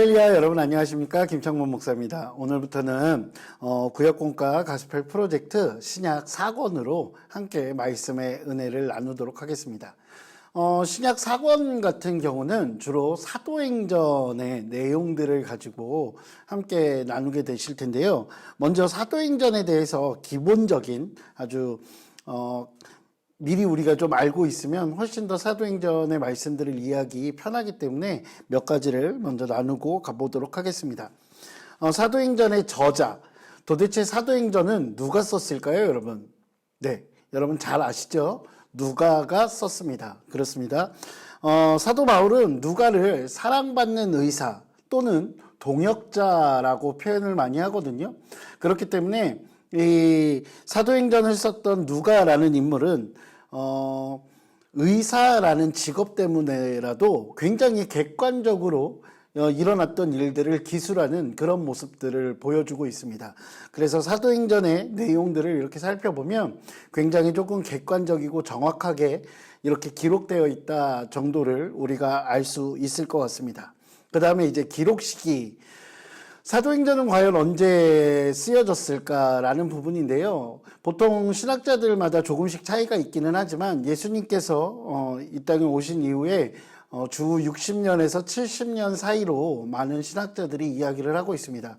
할렐루야, 여러분 안녕하십니까? 김창문 목사입니다. 오늘부터는 구역공과 가스펠 프로젝트 신약 4권으로 함께 말씀의 은혜를 나누도록 하겠습니다. 신약 4권 같은 경우는 주로 사도행전의 내용들을 가지고 함께 나누게 되실 텐데요. 먼저 사도행전에 대해서 기본적인 아주 미리 우리가 좀 알고 있으면 훨씬 더 사도행전의 말씀들을 이해하기 편하기 때문에 몇 가지를 먼저 나누고 가보도록 하겠습니다. 사도행전의 저자, 도대체 사도행전은 누가 썼을까요, 여러분? 네, 여러분 잘 아시죠? 누가가 썼습니다. 그렇습니다. 사도 바울은 누가를 사랑받는 의사 또는 동역자라고 표현을 많이 하거든요. 그렇기 때문에 이 사도행전을 썼던 누가라는 인물은 의사라는 직업 때문에라도 굉장히 객관적으로 일어났던 일들을 기술하는 그런 모습들을 보여주고 있습니다. 그래서 사도행전의 내용들을 이렇게 살펴보면 굉장히 조금 객관적이고 정확하게 이렇게 기록되어 있다 정도를 우리가 알 수 있을 것 같습니다. 그 다음에 이제 기록 시기, 사도행전은 과연 언제 쓰여졌을까라는 부분인데요. 보통 신학자들마다 조금씩 차이가 있기는 하지만 예수님께서 이 땅에 오신 이후에 주 60년에서 70년 사이로 많은 신학자들이 이야기를 하고 있습니다.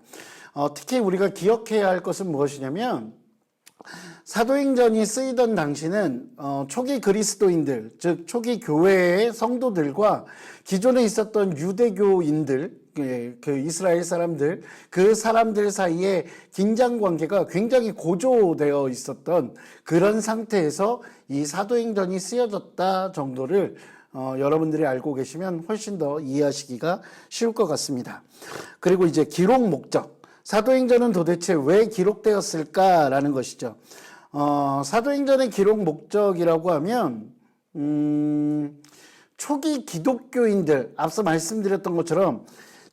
특히 우리가 기억해야 할 것은 무엇이냐면 사도행전이 쓰이던 당시는 초기 그리스도인들, 즉 초기 교회의 성도들과 기존에 있었던 유대교인들, 그 이스라엘 사람들, 그 사람들 사이에 긴장 관계가 굉장히 고조되어 있었던 그런 상태에서 이 사도행전이 쓰여졌다 정도를 여러분들이 알고 계시면 훨씬 더 이해하시기가 쉬울 것 같습니다. 그리고 이제 기록 목적, 사도행전은 도대체 왜 기록되었을까라는 것이죠. 사도행전의 기록 목적이라고 하면 초기 기독교인들, 앞서 말씀드렸던 것처럼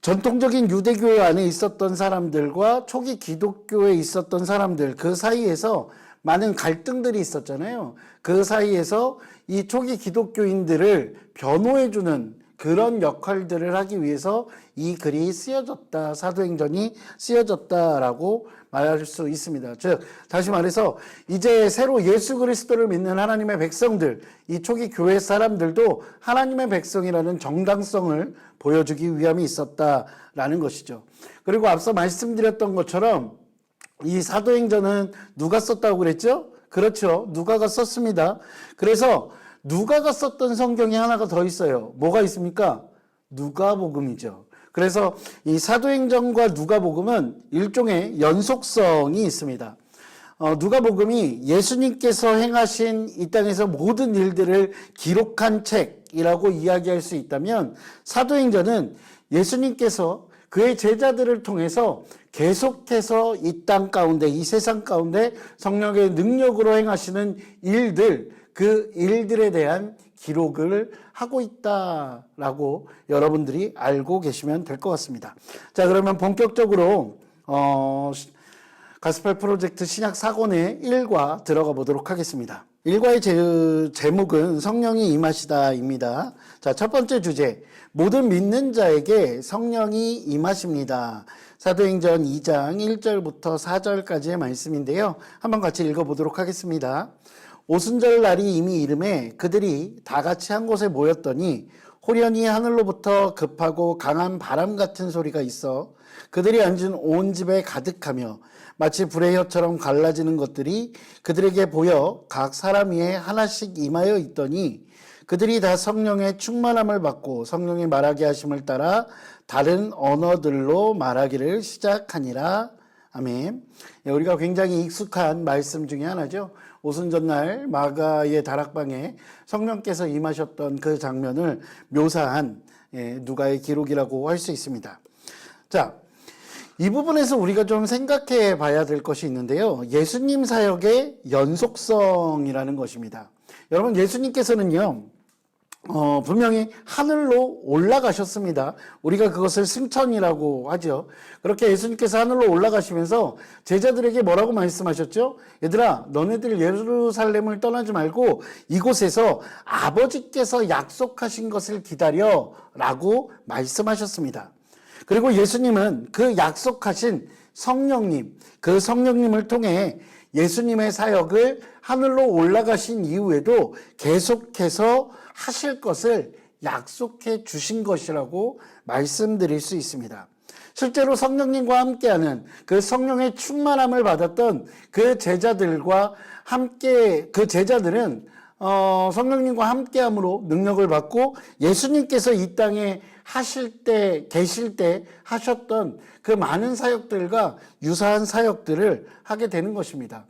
전통적인 유대교 안에 있었던 사람들과 초기 기독교에 있었던 사람들, 그 사이에서 많은 갈등들이 있었잖아요. 그 사이에서 이 초기 기독교인들을 변호해주는 그런 역할들을 하기 위해서 이 글이 쓰여졌다, 사도행전이 쓰여졌다라고 말할 수 있습니다. 즉, 다시 말해서 이제 새로 예수 그리스도를 믿는 하나님의 백성들, 이 초기 교회 사람들도 하나님의 백성이라는 정당성을 보여주기 위함이 있었다라는 것이죠. 그리고 앞서 말씀드렸던 것처럼 이 사도행전은 누가 썼다고 그랬죠? 그렇죠. 누가가 썼습니다. 그래서 누가가 썼던 성경이 하나가 더 있어요. 뭐가 있습니까? 누가복음이죠. 그래서 이 사도행전과 누가복음은 일종의 연속성이 있습니다. 누가복음이 예수님께서 행하신 이 땅에서 모든 일들을 기록한 책이라고 이야기할 수 있다면, 사도행전은 예수님께서 그의 제자들을 통해서 계속해서 이 땅 가운데, 이 세상 가운데 성령의 능력으로 행하시는 일들, 그 일들에 대한 기록을 하고 있다라고 여러분들이 알고 계시면 될 것 같습니다. 자, 그러면 본격적으로 가스펠 프로젝트 신약 4권의 1과 들어가 보도록 하겠습니다. 1과의 제목은 성령이 임하시다입니다. 자, 첫 번째 주제, 모든 믿는 자에게 성령이 임하십니다. 사도행전 2장 1절부터 4절까지의 말씀인데요. 한번 같이 읽어보도록 하겠습니다. 오순절 날이 이미 이름에 그들이 다 같이 한 곳에 모였더니 호련히 하늘로부터 급하고 강한 바람 같은 소리가 있어 그들이 앉은 온 집에 가득하며 마치 불의 혀처럼 갈라지는 것들이 그들에게 보여 각 사람 위에 하나씩 임하여 있더니 그들이 다 성령의 충만함을 받고 성령이 말하게 하심을 따라 다른 언어들로 말하기를 시작하니라. 아멘. 우리가 굉장히 익숙한 말씀 중에 하나죠. 오순절날 마가의 다락방에 성령께서 임하셨던 그 장면을 묘사한 누가의 기록이라고 할 수 있습니다. 자, 이 부분에서 우리가 좀 생각해 봐야 될 것이 있는데요. 예수님 사역의 연속성이라는 것입니다. 여러분, 예수님께서는요, 분명히 하늘로 올라가셨습니다. 우리가 그것을 승천이라고 하죠. 그렇게 예수님께서 하늘로 올라가시면서 제자들에게 뭐라고 말씀하셨죠? 얘들아, 너네들 예루살렘을 떠나지 말고 이곳에서 아버지께서 약속하신 것을 기다려 라고 말씀하셨습니다. 그리고 예수님은 그 약속하신 성령님, 그 성령님을 통해 예수님의 사역을 하늘로 올라가신 이후에도 계속해서 하실 것을 약속해 주신 것이라고 말씀드릴 수 있습니다. 실제로 성령님과 함께하는 그 성령의 충만함을 받았던 그 제자들과 함께, 그 제자들은 성령님과 함께함으로 능력을 받고 예수님께서 이 땅에 계실 때 하셨던 그 많은 사역들과 유사한 사역들을 하게 되는 것입니다.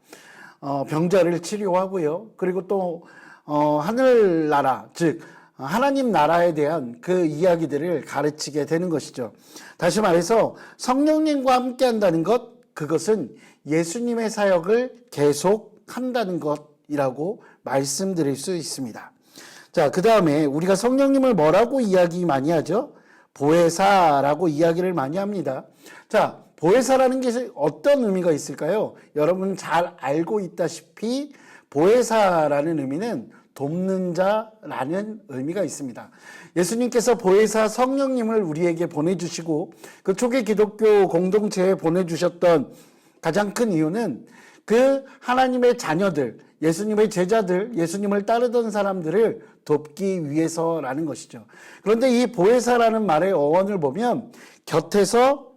병자를 치료하고요. 그리고 또 하늘나라, 즉 하나님 나라에 대한 그 이야기들을 가르치게 되는 것이죠. 다시 말해서 성령님과 함께 한다는 것, 그것은 예수님의 사역을 계속한다는 것이라고 말씀드릴 수 있습니다. 자, 그 다음에 우리가 성령님을 뭐라고 이야기 많이 하죠? 보혜사라고 이야기를 많이 합니다. 자, 보혜사라는 게 어떤 의미가 있을까요? 여러분 잘 알고 있다시피 보혜사라는 의미는 돕는 자라는 의미가 있습니다. 예수님께서 보혜사 성령님을 우리에게 보내주시고 그 초기 기독교 공동체에 보내주셨던 가장 큰 이유는 그 하나님의 자녀들, 예수님의 제자들, 예수님을 따르던 사람들을 돕기 위해서라는 것이죠. 그런데 이 보혜사라는 말의 어원을 보면 곁에서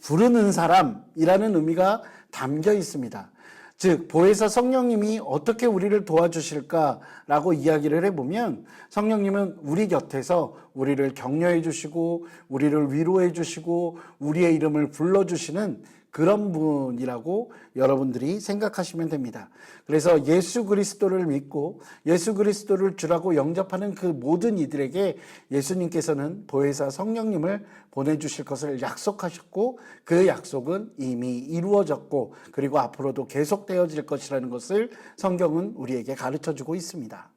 부르는 사람이라는 의미가 담겨 있습니다. 즉 보혜사 성령님이 어떻게 우리를 도와주실까라고 이야기를 해보면 성령님은 우리 곁에서 우리를 격려해 주시고 우리를 위로해 주시고 우리의 이름을 불러주시는 그런 분이라고 여러분들이 생각하시면 됩니다. 그래서 예수 그리스도를 믿고 예수 그리스도를 주라고 영접하는 그 모든 이들에게 예수님께서는 보혜사 성령님을 보내주실 것을 약속하셨고 그 약속은 이미 이루어졌고 그리고 앞으로도 계속되어질 것이라는 것을 성경은 우리에게 가르쳐주고 있습니다.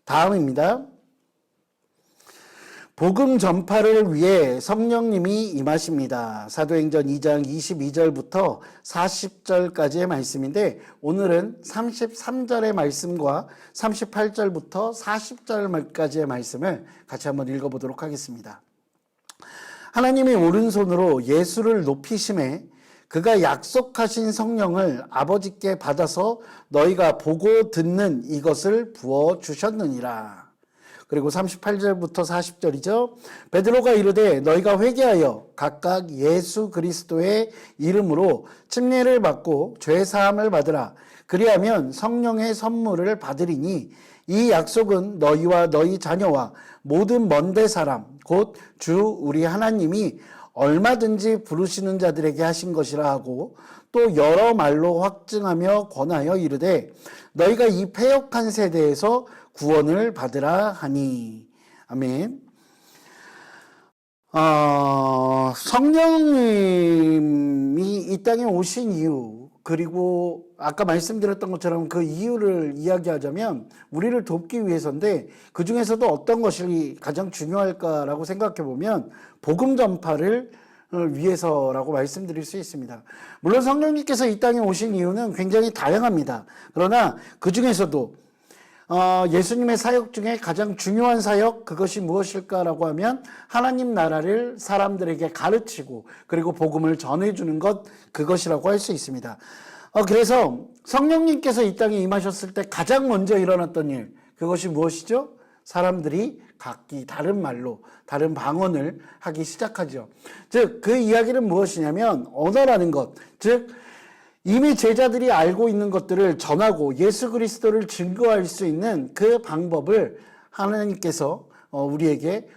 다음입니다. 복음 전파를 위해 성령님이 임하십니다. 사도행전 2장 22절부터 40절까지의 말씀인데 오늘은 33절의 말씀과 38절부터 40절까지의 말씀을 같이 한번 읽어보도록 하겠습니다. 하나님이 오른손으로 예수를 높이심에 그가 약속하신 성령을 아버지께 받아서 너희가 보고 듣는 이것을 부어주셨느니라. 그리고 38절부터 40절이죠. 베드로가 이르되 너희가 회개하여 각각 예수 그리스도의 이름으로 침례를 받고 죄사함을 받으라. 그리하면 성령의 선물을 받으리니 이 약속은 너희와 너희 자녀와 모든 먼데 사람 곧 주 우리 하나님이 얼마든지 부르시는 자들에게 하신 것이라 하고 또 여러 말로 확증하며 권하여 이르되 너희가 이 패역한 세대에서 구원을 받으라 하니. 아멘. 성령님이 이 땅에 오신 이유, 그리고 아까 말씀드렸던 것처럼 그 이유를 이야기하자면 우리를 돕기 위해서인데 그 중에서도 어떤 것이 가장 중요할까라고 생각해 보면 복음 전파를 위해서라고 말씀드릴 수 있습니다. 물론 성령님께서 이 땅에 오신 이유는 굉장히 다양합니다. 그러나 그 중에서도 예수님의 사역 중에 가장 중요한 사역, 그것이 무엇일까라고 하면 하나님 나라를 사람들에게 가르치고 그리고 복음을 전해주는 것, 그것이라고 할 수 있습니다. 그래서 성령님께서 이 땅에 임하셨을 때 가장 먼저 일어났던 일, 그것이 무엇이죠? 사람들이 각기 다른 말로, 다른 방언을 하기 시작하죠. 즉, 그 이야기는 무엇이냐면 언어라는 것, 즉 이미 제자들이 알고 있는 것들을 전하고 예수 그리스도를 증거할 수 있는 그 방법을 하나님께서 우리에게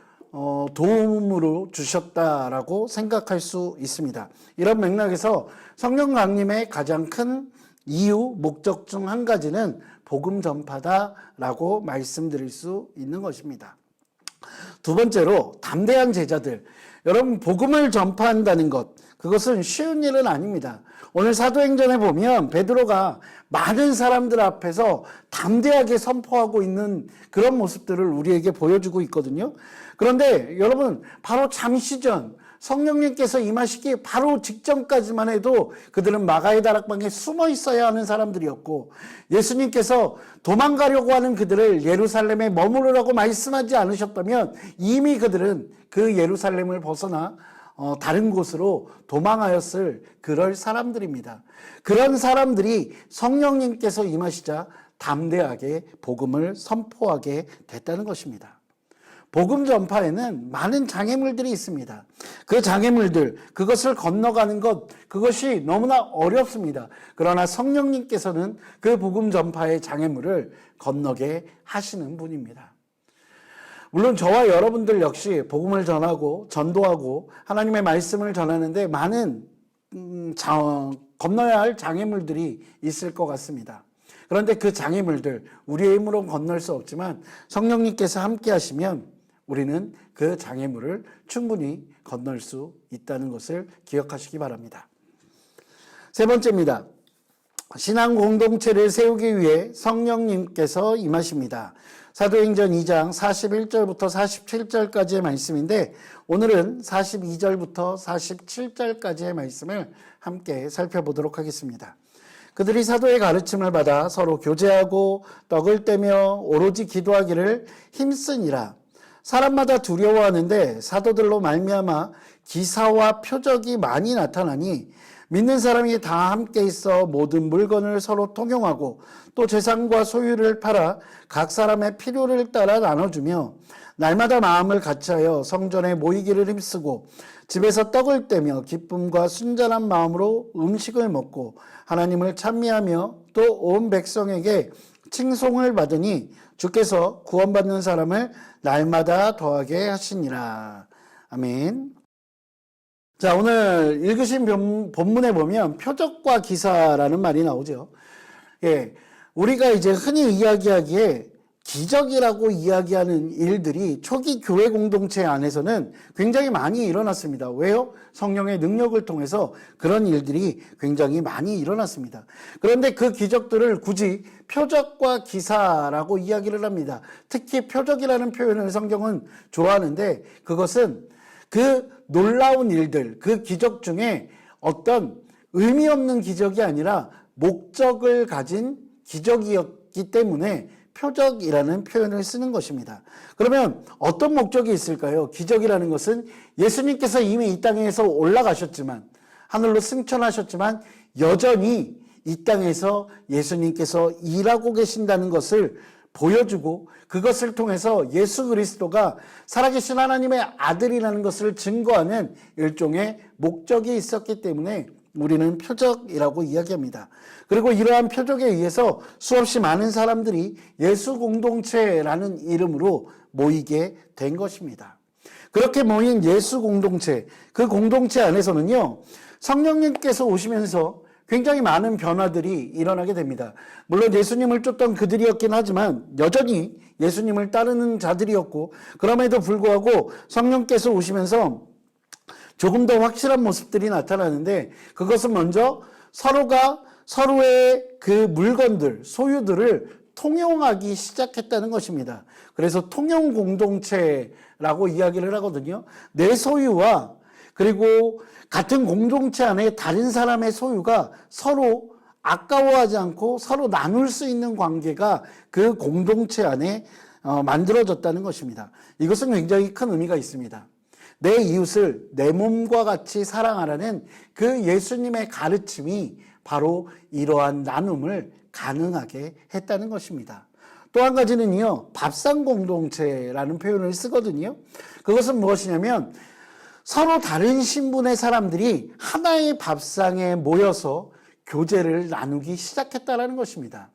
도움으로 주셨다라고 생각할 수 있습니다. 이런 맥락에서 성령 강림의 가장 큰 이유, 목적 중 한 가지는 복음 전파다라고 말씀드릴 수 있는 것입니다. 두 번째로 담대한 제자들. 여러분, 복음을 전파한다는 것, 그것은 쉬운 일은 아닙니다. 오늘 사도행전에 보면 베드로가 많은 사람들 앞에서 담대하게 선포하고 있는 그런 모습들을 우리에게 보여주고 있거든요. 그런데 여러분, 바로 잠시 전 성령님께서 임하시기 바로 직전까지만 해도 그들은 마가의 다락방에 숨어 있어야 하는 사람들이었고 예수님께서 도망가려고 하는 그들을 예루살렘에 머무르라고 말씀하지 않으셨다면 이미 그들은 그 예루살렘을 벗어나 다른 곳으로 도망하였을 그럴 사람들입니다. 그런 사람들이 성령님께서 임하시자 담대하게 복음을 선포하게 됐다는 것입니다. 복음 전파에는 많은 장애물들이 있습니다. 그 장애물들, 그것을 건너가는 것, 그것이 너무나 어렵습니다. 그러나 성령님께서는 그 복음 전파의 장애물을 건너게 하시는 분입니다. 물론 저와 여러분들 역시 복음을 전하고 전도하고 하나님의 말씀을 전하는데 많은 건너야 할 장애물들이 있을 것 같습니다. 그런데 그 장애물들 우리의 힘으로 건널 수 없지만 성령님께서 함께 하시면 우리는 그 장애물을 충분히 건널 수 있다는 것을 기억하시기 바랍니다. 세 번째입니다. 신앙 공동체를 세우기 위해 성령님께서 임하십니다. 사도행전 2장 41절부터 47절까지의 말씀인데 오늘은 42절부터 47절까지의 말씀을 함께 살펴보도록 하겠습니다. 그들이 사도의 가르침을 받아 서로 교제하고 떡을 떼며 오로지 기도하기를 힘쓰니라. 사람마다 두려워하는데 사도들로 말미암아 기사와 표적이 많이 나타나니 믿는 사람이 다 함께 있어 모든 물건을 서로 통용하고 또 재산과 소유를 팔아 각 사람의 필요를 따라 나눠주며 날마다 마음을 같이하여 성전에 모이기를 힘쓰고 집에서 떡을 떼며 기쁨과 순전한 마음으로 음식을 먹고 하나님을 찬미하며 또 온 백성에게 칭송을 받으니 주께서 구원받는 사람을 날마다 더하게 하시니라. 아멘. 자, 오늘 읽으신 본문에 보면 표적과 기사라는 말이 나오죠. 예, 우리가 이제 흔히 이야기하기에 기적이라고 이야기하는 일들이 초기 교회 공동체 안에서는 굉장히 많이 일어났습니다. 왜요? 성령의 능력을 통해서 그런 일들이 굉장히 많이 일어났습니다. 그런데 그 기적들을 굳이 표적과 기사라고 이야기를 합니다. 특히 표적이라는 표현을 성경은 좋아하는데 그것은 그 놀라운 일들, 그 기적 중에 어떤 의미 없는 기적이 아니라 목적을 가진 기적이었기 때문에 표적이라는 표현을 쓰는 것입니다. 그러면 어떤 목적이 있을까요? 기적이라는 것은 예수님께서 이미 이 땅에서 올라가셨지만 하늘로 승천하셨지만 여전히 이 땅에서 예수님께서 일하고 계신다는 것을 보여주고 그것을 통해서 예수 그리스도가 살아계신 하나님의 아들이라는 것을 증거하는 일종의 목적이 있었기 때문에 우리는 표적이라고 이야기합니다. 그리고 이러한 표적에 의해서 수없이 많은 사람들이 예수 공동체라는 이름으로 모이게 된 것입니다. 그렇게 모인 예수 공동체, 그 공동체 안에서는요, 성령님께서 오시면서 굉장히 많은 변화들이 일어나게 됩니다. 물론 예수님을 쫓던 그들이었긴 하지만 여전히 예수님을 따르는 자들이었고 그럼에도 불구하고 성령께서 오시면서 조금 더 확실한 모습들이 나타나는데 그것은 먼저 서로가 서로의 그 물건들, 소유들을 통용하기 시작했다는 것입니다. 그래서 통용 공동체라고 이야기를 하거든요. 내 소유와 그리고 같은 공동체 안에 다른 사람의 소유가 서로 아까워하지 않고 서로 나눌 수 있는 관계가 그 공동체 안에 만들어졌다는 것입니다. 이것은 굉장히 큰 의미가 있습니다. 내 이웃을 내 몸과 같이 사랑하라는 그 예수님의 가르침이 바로 이러한 나눔을 가능하게 했다는 것입니다. 또 한 가지는요, 밥상 공동체라는 표현을 쓰거든요. 그것은 무엇이냐면 서로 다른 신분의 사람들이 하나의 밥상에 모여서 교제를 나누기 시작했다는 것입니다.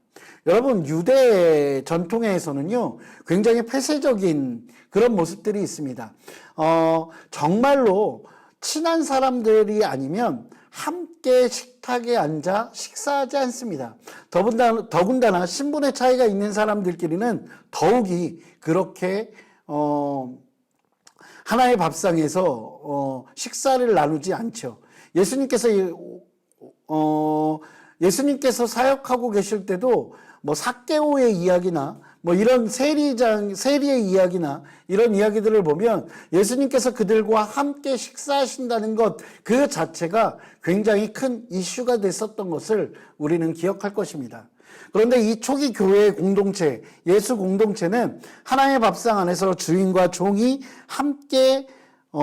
여러분, 유대 전통에서는요, 굉장히 폐쇄적인 그런 모습들이 있습니다. 정말로 친한 사람들이 아니면 함께 식탁에 앉아 식사하지 않습니다. 더군다나 신분의 차이가 있는 사람들끼리는 더욱이 그렇게 하나의 밥상에서 식사를 나누지 않죠. 예수님께서 사역하고 계실 때도 뭐 삭개오의 이야기나 뭐 이런 세리의 이야기나 이런 이야기들을 보면 예수님께서 그들과 함께 식사하신다는 것 그 자체가 굉장히 큰 이슈가 됐었던 것을 우리는 기억할 것입니다. 그런데 이 초기 교회의 공동체, 예수 공동체는 하나의 밥상 안에서 주인과 종이 함께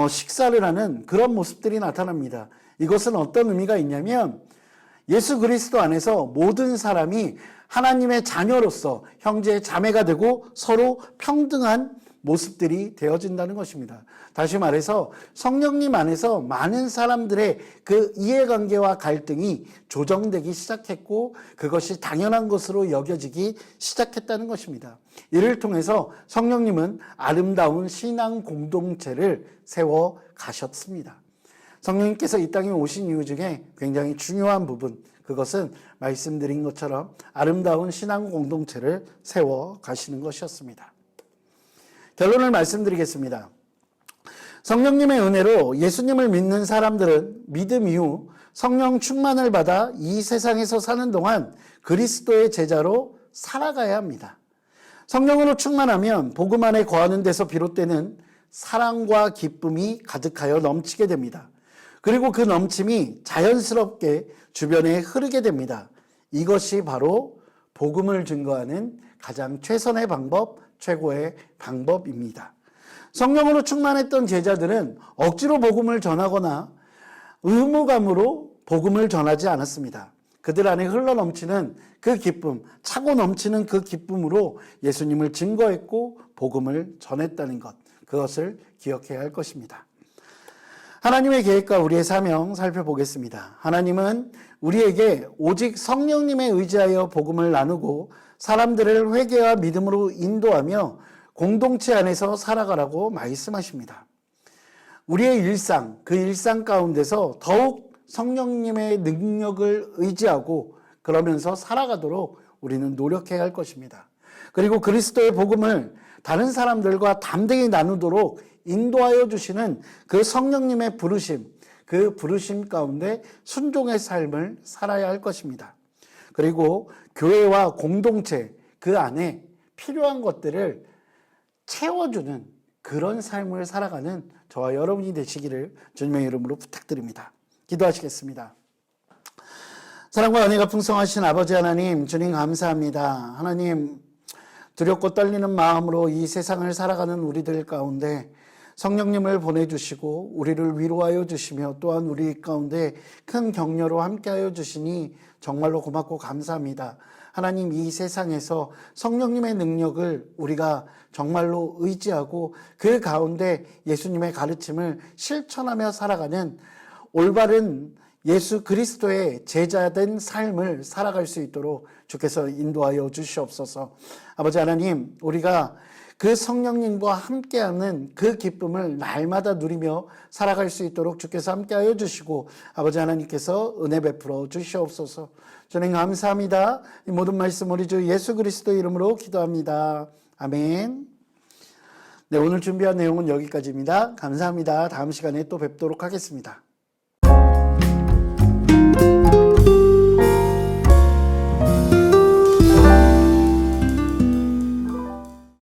식사를 하는 그런 모습들이 나타납니다. 이것은 어떤 의미가 있냐면 예수 그리스도 안에서 모든 사람이 하나님의 자녀로서 형제 자매가 되고 서로 평등한 모습들이 되어진다는 것입니다. 다시 말해서 성령님 안에서 많은 사람들의 그 이해관계와 갈등이 조정되기 시작했고 그것이 당연한 것으로 여겨지기 시작했다는 것입니다. 이를 통해서 성령님은 아름다운 신앙 공동체를 세워 가셨습니다. 성령님께서 이 땅에 오신 이유 중에 굉장히 중요한 부분, 그것은 말씀드린 것처럼 아름다운 신앙 공동체를 세워 가시는 것이었습니다. 결론을 말씀드리겠습니다. 성령님의 은혜로 예수님을 믿는 사람들은 믿음 이후 성령 충만을 받아 이 세상에서 사는 동안 그리스도의 제자로 살아가야 합니다. 성령으로 충만하면 복음 안에 거하는 데서 비롯되는 사랑과 기쁨이 가득하여 넘치게 됩니다. 그리고 그 넘침이 자연스럽게 주변에 흐르게 됩니다. 이것이 바로 복음을 증거하는 가장 최선의 방법, 최고의 방법입니다. 성령으로 충만했던 제자들은 억지로 복음을 전하거나 의무감으로 복음을 전하지 않았습니다. 그들 안에 흘러넘치는 그 기쁨, 차고 넘치는 그 기쁨으로 예수님을 증거했고 복음을 전했다는 것, 그것을 기억해야 할 것입니다. 하나님의 계획과 우리의 사명 살펴보겠습니다. 하나님은 우리에게 오직 성령님에 의지하여 복음을 나누고 사람들을 회개와 믿음으로 인도하며 공동체 안에서 살아가라고 말씀하십니다. 우리의 일상, 그 일상 가운데서 더욱 성령님의 능력을 의지하고 그러면서 살아가도록 우리는 노력해야 할 것입니다. 그리고 그리스도의 복음을 다른 사람들과 담대히 나누도록 인도하여 주시는 그 성령님의 부르심, 그 부르심 가운데 순종의 삶을 살아야 할 것입니다. 그리고 교회와 공동체 그 안에 필요한 것들을 채워주는 그런 삶을 살아가는 저와 여러분이 되시기를 주님의 이름으로 부탁드립니다. 기도하시겠습니다. 사랑과 은혜가 풍성하신 아버지 하나님, 주님 감사합니다. 하나님, 두렵고 떨리는 마음으로 이 세상을 살아가는 우리들 가운데 성령님을 보내주시고 우리를 위로하여 주시며 또한 우리 가운데 큰 격려로 함께하여 주시니 정말로 고맙고 감사합니다. 하나님, 이 세상에서 성령님의 능력을 우리가 정말로 의지하고 그 가운데 예수님의 가르침을 실천하며 살아가는 올바른 예수 그리스도의 제자된 삶을 살아갈 수 있도록 주께서 인도하여 주시옵소서. 아버지 하나님, 우리가 그 성령님과 함께하는 그 기쁨을 날마다 누리며 살아갈 수 있도록 주께서 함께하여 주시고 아버지 하나님께서 은혜 베풀어 주시옵소서. 주님 감사합니다. 이 모든 말씀 우리 주 예수 그리스도 이름으로 기도합니다. 아멘. 네, 오늘 준비한 내용은 여기까지입니다. 감사합니다. 다음 시간에 또 뵙도록 하겠습니다.